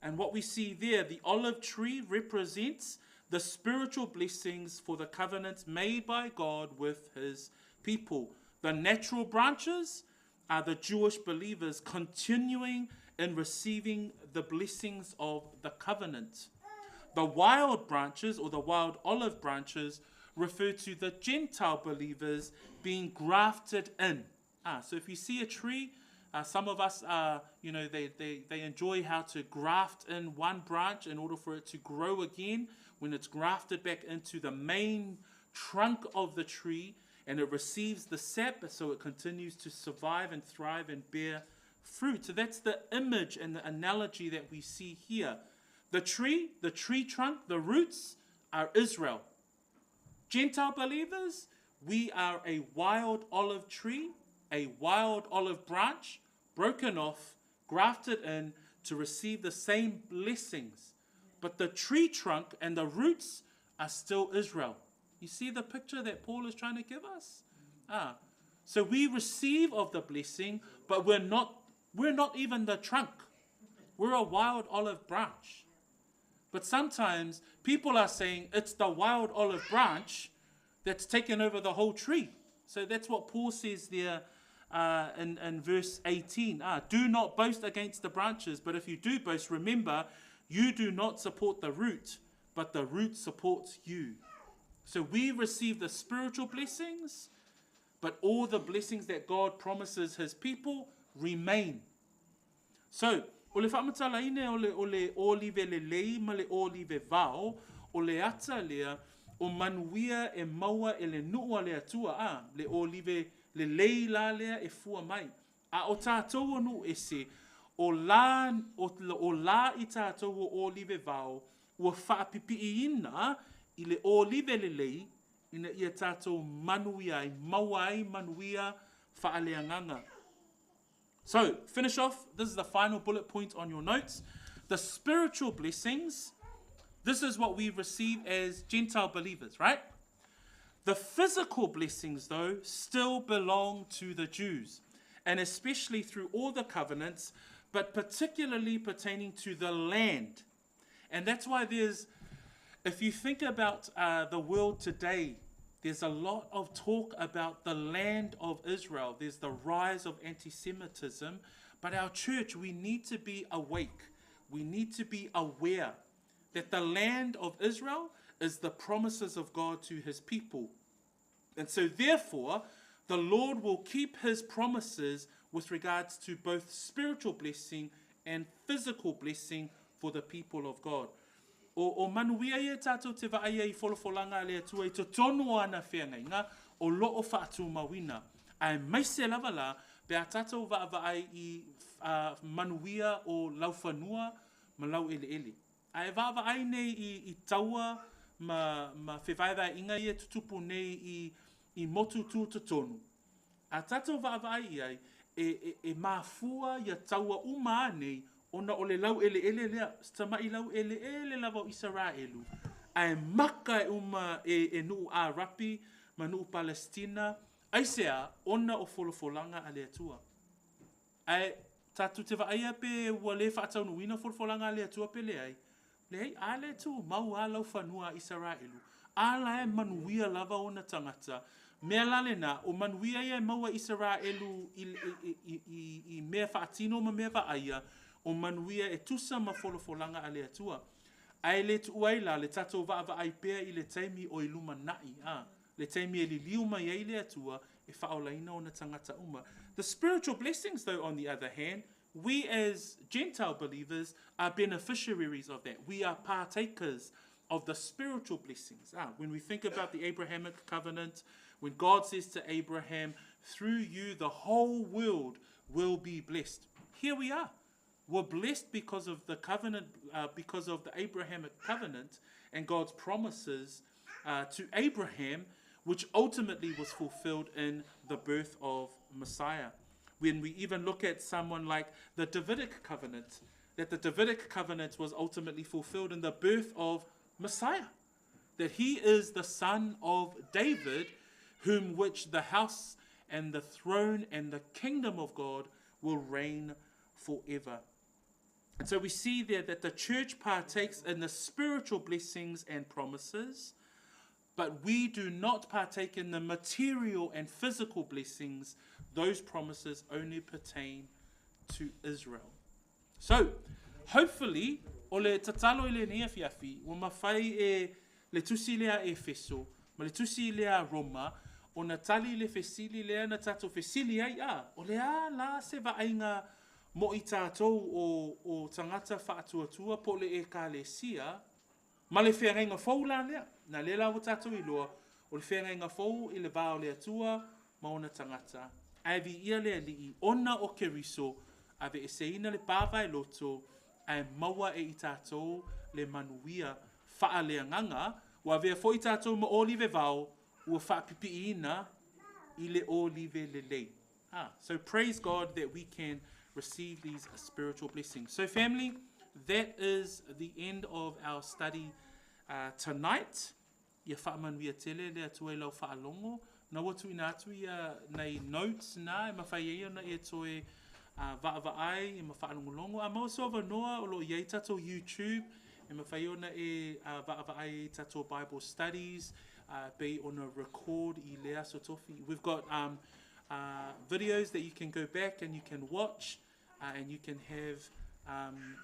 And what we see there, the olive tree represents the spiritual blessings for the covenants made by God with his people. The natural branches are the Jewish believers continuing in receiving the blessings of the covenant. The wild branches, or the wild olive branches, refer to the Gentile believers being grafted in. So if you see a tree, some of us, they enjoy how to graft in one branch in order for it to grow again when it's grafted back into the main trunk of the tree and it receives the sap so it continues to survive and thrive and bear fruit. So that's the image and the analogy that we see here. The tree trunk, the roots are Israel. Gentile believers, we are a wild olive tree, a wild olive branch, broken off, grafted in to receive the same blessings. But the tree trunk and the roots are still Israel. You see the picture that Paul is trying to give us? So we receive of the blessing, but we're not even the trunk. We're a wild olive branch. But sometimes people are saying it's the wild olive branch that's taken over the whole tree. So that's what Paul says there in verse 18. Do not boast against the branches, but if you do boast, remember, you do not support the root, but the root supports you. So we receive the spiritual blessings, but all the blessings that God promises his people remain. So, o le whamatala ine o le olive le lei ma le olive vao, o le ata lea, o manuia e maua e le nua le atua le olive le lei la lea e fua mai. A o tātou anu e se, o la I tātou o olive vao, ua whaapipi ina I le olive le lei, ina ia tātou manuia I maua ai manuia whaaleanganga. So, finish off. This is the final bullet point on your notes. The spiritual blessings. This is what we receive as Gentile believers, right? The physical blessings, though, still belong to the Jews, and especially through all the covenants, but particularly pertaining to the land. And that's why if you think about the world today, there's a lot of talk about the land of Israel. There's the rise of anti-Semitism. But our church, we need to be awake. We need to be aware that the land of Israel is the promises of God to his people. And so therefore, the Lord will keep his promises with regards to both spiritual blessing and physical blessing for the people of God. O manuia ia tātou te vaaia I wholofolanga lea tua I to tonu ana whenga inga o loo whaatu mawina. Ai maise lava la, pe a tātou vaavai I manuia o lauwhanua ma lau ele ele. Ai vaavai nei I taua ma whewaiwai inga ia tutupu nei I motu tū to tonu. A tātou vaavai ai e mafua ia taua uma nei ona o le lau ele ele lea, stamai lau ele ele lava o Israelu. Ai maka uma e nuu a rapi, ma nuu Palestina, ai sea ona o wholofolanga a lea tua. Ai tatu te vaia pe ua le whaatau nuina wholofolanga a lea tua pe le ai. Le hei a lea tu mau a lau whanua Israelu. A la e manuia lava ona tangata. Mea lale na, o manuia e maua Israelu I mea whaatino ma mea vaia, o manuia e tusa ma wholofolanga a lea tua. Ai le tu uaila, le tatou vaava ai pea I le taimi o iluma nai. Le taimi e li liuma I lea tua, e whaolaina o na tangata uma. The spiritual blessings, though, on the other hand, we as Gentile believers are beneficiaries of that. We are partakers of the spiritual blessings. When we think about the Abrahamic covenant, when God says to Abraham, through you the whole world will be blessed. Here we are. We're blessed because of the covenant, because of the Abrahamic covenant and God's promises to Abraham, which ultimately was fulfilled in the birth of Messiah. When we even look at someone like the Davidic covenant, that the Davidic covenant was ultimately fulfilled in the birth of Messiah, that he is the son of David, whom which the house and the throne and the kingdom of God will reign forever. And so we see there that the church partakes in the spiritual blessings and promises, but we do not partake in the material and physical blessings. Those promises only pertain to Israel. So, hopefully, o le tatalo I le nia fiafi, o mawhai e le tusi lea Efeso, ma le tusi lea Roma, o na tali le fesili lea na tato fesili ai o le la se vaainga mo I tātou o tangata whaatuatua po le e ka le sia, ma le whenga fau la lea. Na le la o tātou I loa, o le whenga fau I le vāo le atua, ma ona tangata. Ai vi ia lea li ona o keriso, ave e seina le pāwai loto, ai maua e I tātou le manuia whaaleanganga, wa vea fo I tātou ma olive vāo, ua whaapipi ina I le olive le lei. So praise God that we can receive these spiritual blessings. So family, that is the end of our study tonight. Ia whaamanuia tele lea tue lau whaalongo. Na watu ina atu ia nei notes na, e mawhai na e toe vaavaai, e mawhaalongolongo. A mau sova noa o lo iei tato YouTube, e mawhai ona e vaavaai tato Bible studies, be on a record I lea sotofi. We've got videos that you can go back and you can watch, and you can have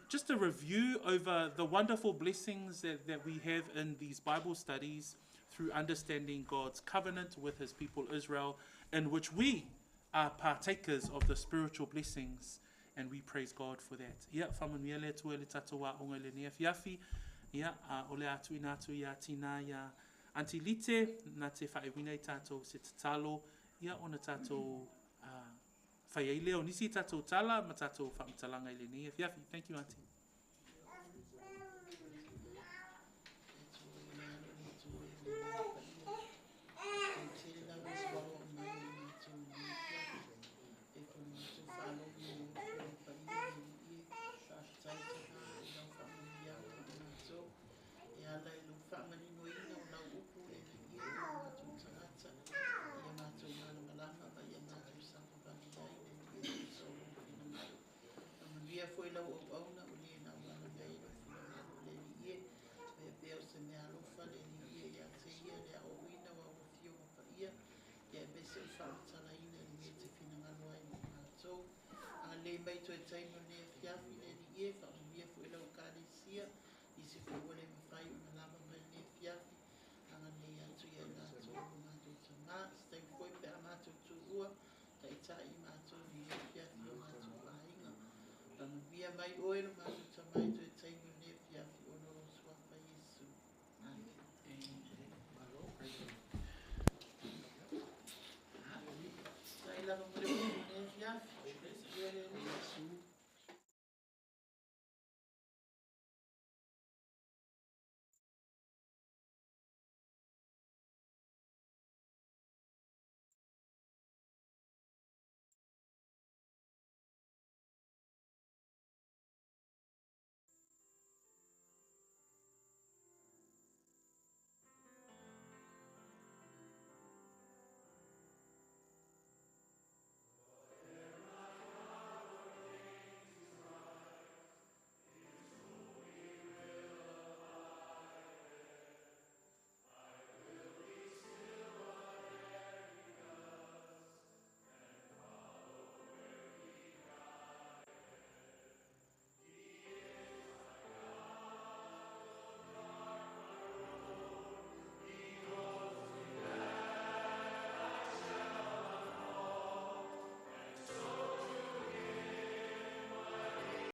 just a review over the wonderful blessings that we have in these Bible studies through through understanding God's covenant with his people Israel, in which we are partakers of the spiritual blessings, and we praise God for that. Ia, whamanuia le tua le tatou wa onga le nea fiafi, ia, ole atu inatu ia tina ia Auntie Lite, nā te whaewina I tātou se tatalo, ia ona tātou whaiei leo nisi tātou tala, ma tātou whaamtalanga I le nea fiafi. Thank you, Auntie. Le mai to taimo ne fiafi le ni e fa mi fu lo kalesia I se fu le fai una lava mai ne fiafi ana ne ya tu ya na to ma to ma stai foi per ma to tu ua tai tai ma to ni fiafi o ma to ainga ana via mai o e ma to mai to taimo ne fiafi o no sua fa Yesu amen sai la mo le fiafi Yesu